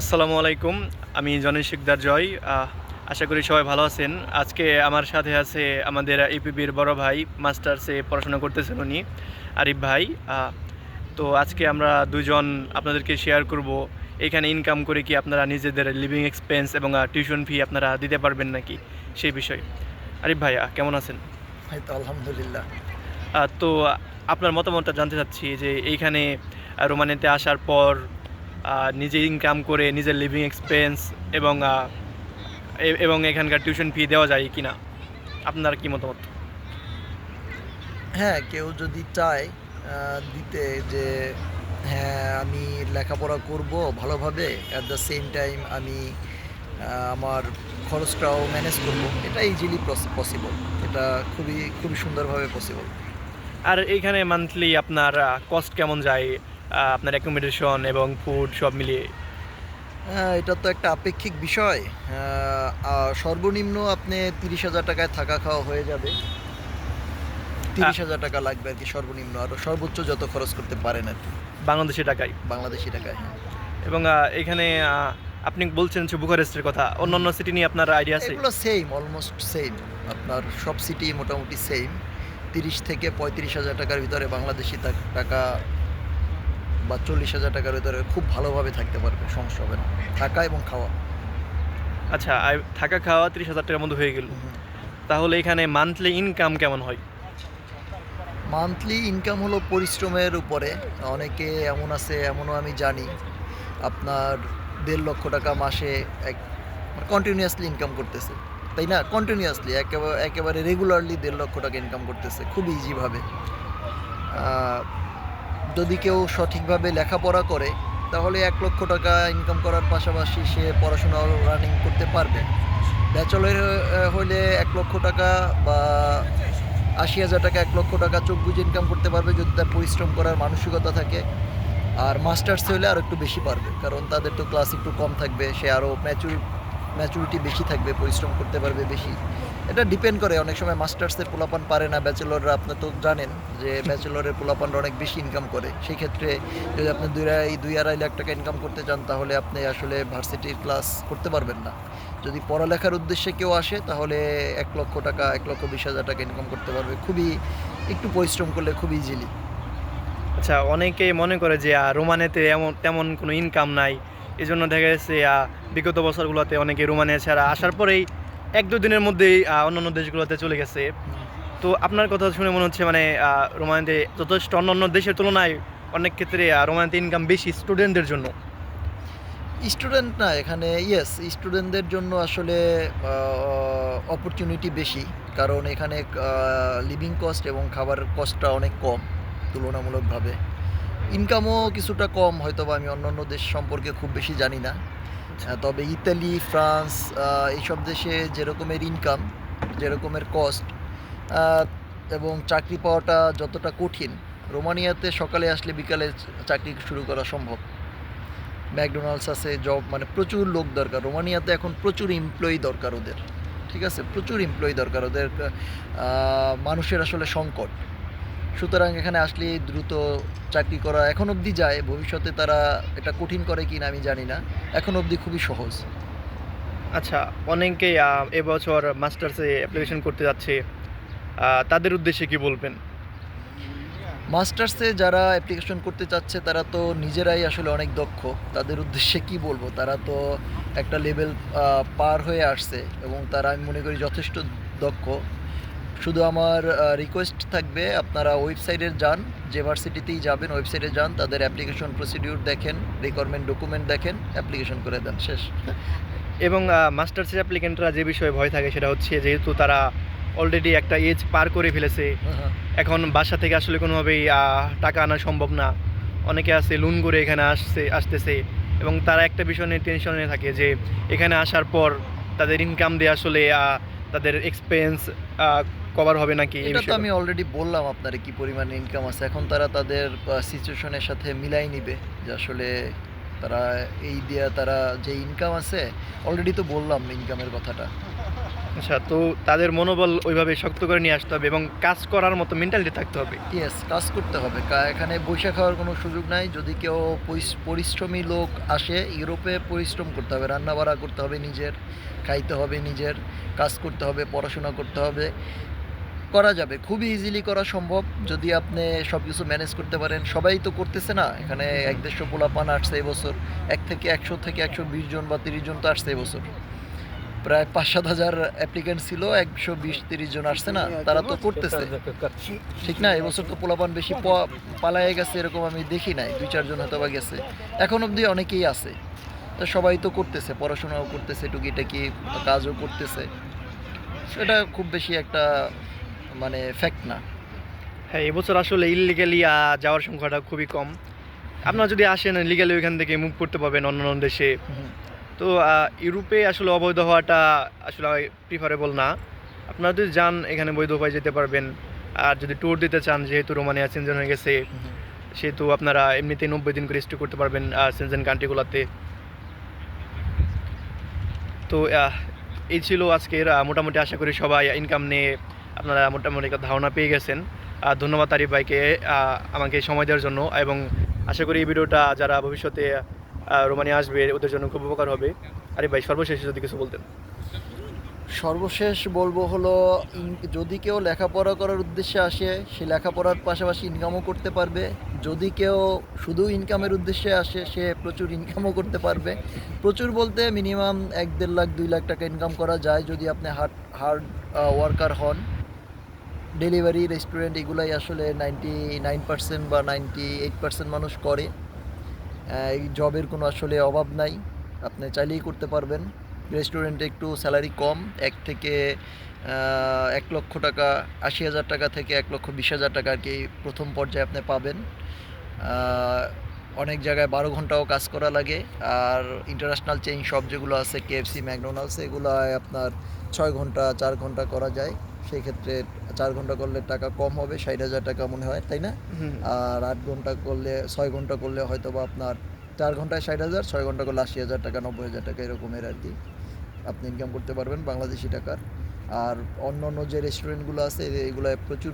আসসালামু আলাইকুম। আমি জনি শিকদার জয়। আশা করি সবাই ভালো আছেন। আজকে আমার সাথে আছে আমাদের ইপিবির বড় ভাই, মাস্টার্সে পড়াশোনা করতেছেন উনি, আরিফ ভাই। তো আজকে আমরা দুজন আপনাদেরকে শেয়ার করব এখানে ইনকাম করে কি আপনারা নিজেদের লিভিং এক্সপেন্স এবং টিউশন ফি আপনারা দিতে পারবেন নাকি সেই বিষয়ে। আরিফ ভাই কেমন আছেন? এই তো আলহামদুলিল্লাহ। তো আপনার মতামতটা জানতে চাচ্ছি যে এইখানে রোমানিয়াতে আসার পর নিজে ইনকাম করে নিজের লিভিং এক্সপেন্স এবং এবং এখানকার টিউশন ফি দেওয়া যায় কি না? আপনার কি মতামত? হ্যাঁ, কেউ যদি চায় দিতে যে হ্যাঁ, আমি লেখাপড়া করব ভালোভাবে, অ্যাট দ্য সেম টাইম আমি আমার খরচটাও ম্যানেজ করব, এটা ইজিলি পসিবল। এটা খুবই সুন্দরভাবে পসিবল। আর এইখানে মান্থলি আপনার কস্ট কেমন যায়? আপনার অ্যাকোমোডেশন এবং ফুড সব মিলিয়ে? এটা তো একটা আপেক্ষিক বিষয়। সর্বনিম্ন আপনি ৩০,০০০ টাকায় থাকা খাওয়া হয়ে যাবে। আ ৩০,০০০ টাকা লাগবে আর কি সর্বনিম্ন, আর সর্বোচ্চ যত খরচ করতে পারেন আর কি, বাংলাদেশি টাকায়। বাংলাদেশি টাকায়। হ্যাঁ, এবং এখানে আপনি বলছেন যে বুখারেস্টের কথা। অন্যান্য সিটি নিয়ে আপনার আইডিয়া আছে? এগুলো সেম, অলমোস্ট সেম। আপনার সব সিটি মোটামুটি সেম। ৩০ থেকে ৩৫,০০০ টাকার ভিতরে বাংলাদেশি টাকা বা ৪০,০০০ টাকার ভিতরে খুব ভালোভাবে থাকতে পারবে, সমস্যা হবে না, থাকা এবং খাওয়া। আচ্ছা, থাকা খাওয়া ৩০,০০০ টাকার মধ্যে হয়ে গেল। তাহলে এখানে মান্থলি ইনকাম কেমন হয়? মান্থলি ইনকাম হলো পরিশ্রমের উপরে। অনেকে এমন আছে, এমনও আমি জানি, আপনার ১.৫ লক্ষ টাকা মাসে এক কন্টিনিউয়াসলি ইনকাম করতেছে, তাই না? কন্টিনিউয়াসলি একেবারে রেগুলারলি ১.৫ লক্ষ টাকা ইনকাম করতেছে খুব ইজিভাবে। যদি কেউ সঠিকভাবে লেখাপড়া করে তাহলে ১ লক্ষ টাকা ইনকাম করার পাশাপাশি সে পড়াশোনাও রানিং করতে পারবে। ব্যাচেলর হইলে ১ লক্ষ টাকা বা ৮০,০০০ টাকা, ১ লক্ষ টাকা চোখ বুজে ইনকাম করতে পারবে যদি তার পরিশ্রম করার মানসিকতা থাকে। আর মাস্টার্স হইলে আরও একটু বেশি পারবে, কারণ তাদের তো ক্লাস একটু কম থাকবে, সে আরও ম্যাচুরিটি বেশি থাকবে, পরিশ্রম করতে পারবে বেশি। এটা ডিপেন্ড করে, অনেক সময় মাস্টার্সের পোলাপান পারে না, ব্যাচেলররা আপনি তো জানেন যে ব্যাচেলরের পোলাপানরা অনেক বেশি ইনকাম করে। সেই ক্ষেত্রে যদি আপনি ২-২.৫ লাখ টাকা ইনকাম করতে চান তাহলে আপনি আসলে ভার্সিটির ক্লাস করতে পারবেন না। যদি পড়ালেখার উদ্দেশ্যে কেউ আসে তাহলে ১ লক্ষ টাকা, ১,২০,০০০ টাকা ইনকাম করতে পারবে খুবই, একটু পরিশ্রম করলে খুব ইজিলি। আচ্ছা, অনেকেই মনে করে যে রোমানিয়াতে তেমন কোনো ইনকাম নাই। এজন্য দেখা যাচ্ছে বিগত বছরগুলোতে অনেকে রোমানিয়া ছাড়া আসার পরেই ১-২ দিনের মধ্যেই অন্যান্য দেশগুলোতে চলে গেছে। তো আপনার কথা শুনে মনে হচ্ছে মানে রোমানিয়াতে যথেষ্ট অন্যান্য দেশের তুলনায় অনেক ক্ষেত্রে রোমানিয়াতে ইনকাম বেশি স্টুডেন্টদের জন্য। স্টুডেন্ট না, এখানে ইয়েস, স্টুডেন্টদের জন্য আসলে অপরচুনিটি বেশি, কারণ এখানে লিভিং কস্ট এবং খাবার কস্টটা অনেক কম তুলনামূলকভাবে। ইনকামও কিছুটা কম হয়তোবা, আমি অন্যান্য দেশ সম্পর্কে খুব বেশি জানি না। তবে ইতালি, ফ্রান্স, এইসব দেশে যেরকমের ইনকাম, যেরকমের কস্ট এবং চাকরি পাওয়াটা যতটা কঠিন, রোমানিয়াতে সকালে আসলে বিকালে চাকরি শুরু করা সম্ভব। ম্যাকডোনাল্ডস আছে, জব, মানে প্রচুর লোক দরকার রোমানিয়াতে, এখন প্রচুর এমপ্লয়ি দরকার ওদের, ঠিক আছে? প্রচুর এমপ্লয়ি দরকার ওদের, মানুষের আসলে সংকট। সুতরাং এখানে আসলে দ্রুত চাকরি করা এখন অবধি যায়, ভবিষ্যতে তারা এটা কঠিন করে কি না আমি জানি না, এখন অবধি খুবই সহজ। আচ্ছা, অনেকেই এবছর মাস্টার্সে অ্যাপ্লিকেশন করতে যাচ্ছে। তাদের উদ্দেশ্যে কি বলবেন? মাস্টার্সে যারা অ্যাপ্লিকেশন করতে চাচ্ছে তারা তো নিজেরাই আসলে অনেক দক্ষ, তাদের উদ্দেশ্যে কি বলবো, তারা তো একটা লেভেল পার হয়ে আসছে এবং তারা, আমি মনে করি, যথেষ্ট দক্ষ। শুধু আমার রিকোয়েস্ট থাকবে, আপনারা ওয়েবসাইটে যান, যে ভার্সিটিতেই যাবেন ওয়েবসাইটে যান, তাদের অ্যাপ্লিকেশন প্রসিডিউর দেখেন, রিকোয়ারমেন্ট ডকুমেন্ট দেখেন, অ্যাপ্লিকেশন করে দেন, শেষ। এবং মাস্টার্সের অ্যাপ্লিক্যান্টরা যে বিষয়ে ভয় থাকে সেটা হচ্ছে যেহেতু তারা অলরেডি একটা এজ পার করে ফেলেছে, হ্যাঁ, এখন বাসা থেকে আসলে কোনোভাবেই টাকা আনা সম্ভব না। অনেকে আছে লোন করে এখানে আসতেছে এবং তারা একটা বিষয় নিয়ে টেনশনে থাকে যে এখানে আসার পর তাদের ইনকাম দিয়ে আসলে তাদের এক্সপেন্স কভার হবে নাকি এই এটা তো বিষয়ে। আমি অলরেডি বললাম আপনার কি পরিমাণে ইনকাম আছে, এখন তারা তাদের সিচুয়েশনের সাথে মিলাই নিবে যে আসলে তারা এই দিয়ে তারা যে ইনকাম আছে, অলরেডি তো বললাম ইনকামের কথাটা। আচ্ছা, তো তাদের মনোবল ওইভাবে শক্ত করে নিয়ে আসতে হবে এবং কাজ করার মতো মেন্টালিটি থাকতে হবে। ইয়েস, কাজ করতে হবে। এখানে বইসা খাওয়ার কোনো সুযোগ নাই। যদি কেউ পরিশ্রমী লোক আসে, ইউরোপে পরিশ্রম করতে হবে, রান্নাবাড়া করতে হবে নিজের, খাইতে হবে নিজের, কাজ করতে হবে, পড়াশোনা করতে হবে। করা যাবে, খুবই ইজিলি করা সম্ভব যদি আপনি সব কিছু ম্যানেজ করতে পারেন। সবাই তো করতেছে না, এখানে 1-150 পোলাপান আসছে এবছর। 100 থেকে 120 জন বা 30 জন তো আসছে এবছর। প্রায় 5-7 হাজার অ্যাপ্লিকেন্ট ছিল, 120-30 জন আসছে না, তারা তো করতেছে, ঠিক না? এবছর তো পোলাপান বেশি পালায়ে গেছে এরকম আমি দেখি নাই, 2-4 জন হয়তো বা গেছে। এখন অবধি অনেকেই আছে, তো সবাই তো করতেছে, পড়াশোনাও করতেছে, টুকিটাকি কাজও করতেছে। সেটা খুব বেশি একটা মানে ফ্যাক্ট না। হ্যাঁ, এবছর আসলে ইললিগালি যাওয়ার সংখ্যাটা খুবই কম। আপনারা যদি আসেন লিগালি ওইখান থেকে মুভ করতে পারবেন অন্য দেশে। হুম। তো ইউরোপে আসলে অবৈধ হওয়াটা আসলে প্রিফারেবল না। আপনারা যদি যান এখানে বৈধ উপায় যেতে পারবেন। আর যদি ট্যুর দিতে চান, যেহেতু রোমানিয়া সেনজেন হয়ে গেছে, সেহেতু আপনারা এমনিতেই 90 দিন করে স্টে করতে পারবেন সেনজেন কান্ট্রিগুলোতে। তো এই ছিল আজকের মোটামুটি, আশা করি সবাই ইনকাম নিয়ে আপনারা মোটামুটি একটা ধারণা পেয়ে গেছেন। ধন্যবাদ আরিফ ভাইকে আমাকে সময় দেওয়ার জন্য, এবং আশা করি এই ভিডিওটা যারা ভবিষ্যতে রোমানিয়া আসবে ওদের জন্য খুব উপকার হবে। আরিফ ভাই, সর্বশেষে যদি কিছু বলতেন। সর্বশেষ বলবো হলো, যদি কেউ লেখাপড়া করার উদ্দেশ্যে আসে, সে লেখাপড়ার পাশাপাশি ইনকামও করতে পারবে। যদি কেউ শুধু ইনকামের উদ্দেশ্যে আসে, সে প্রচুর ইনকামও করতে পারবে। প্রচুর বলতে মিনিমাম 1-1.5 লাখ 2 লাখ টাকা ইনকাম করা যায় যদি আপনি হার্ড ওয়ার্কার হন। ডেলিভারি, রেস্টুরেন্ট এগুলাই আসলে 99% বা 98% মানুষ করে। এই জবের কোনো আসলে অভাব নাই, আপনি চাইলেই করতে পারবেন। রেস্টুরেন্টে একটু স্যালারি কম, 1 লক্ষ টাকা, 80,000 টাকা থেকে 1,20,000 টাকা আর কি প্রথম পর্যায়ে আপনি পাবেন। অনেক জায়গায় 12 ঘন্টাও কাজ করা লাগে। আর ইন্টারন্যাশনাল চেইন শপ যেগুলো আছে, KFC, ম্যাকডোনাল্ডস, এগুলোয় আপনার 6 ঘন্টা 4 ঘন্টা করা যায়। সেই ক্ষেত্রে 4 ঘন্টা করলে টাকা কম হবে, 60,000 টাকা মনে হয়, তাই না? আর 8 ঘন্টা করলে, 6 ঘন্টা করলে হয়তো বা আপনার 4 ঘন্টায় 60,000, 6 ঘন্টা করলে 80,000 টাকা, 90,000 টাকা এরকমের আর কি আপনি ইনকাম করতে পারবেন বাংলাদেশি টাকার। আর অন্য যে রেস্টুরেন্টগুলো আছে এগুলোয় প্রচুর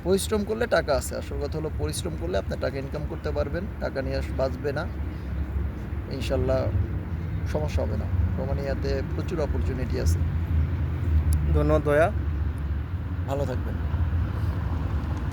পরিশ্রম করলে টাকা আছে। আসল কথা হলো পরিশ্রম করলে আপনি টাকা ইনকাম করতে পারবেন, টাকা নিয়ে বাঁচবে না ইনশাল্লাহ, সমস্যা হবে না। রোমানিয়াতে প্রচুর অপরচুনিটি আছে। ধন্যবাদ দয়া। ভালো থাকবেন।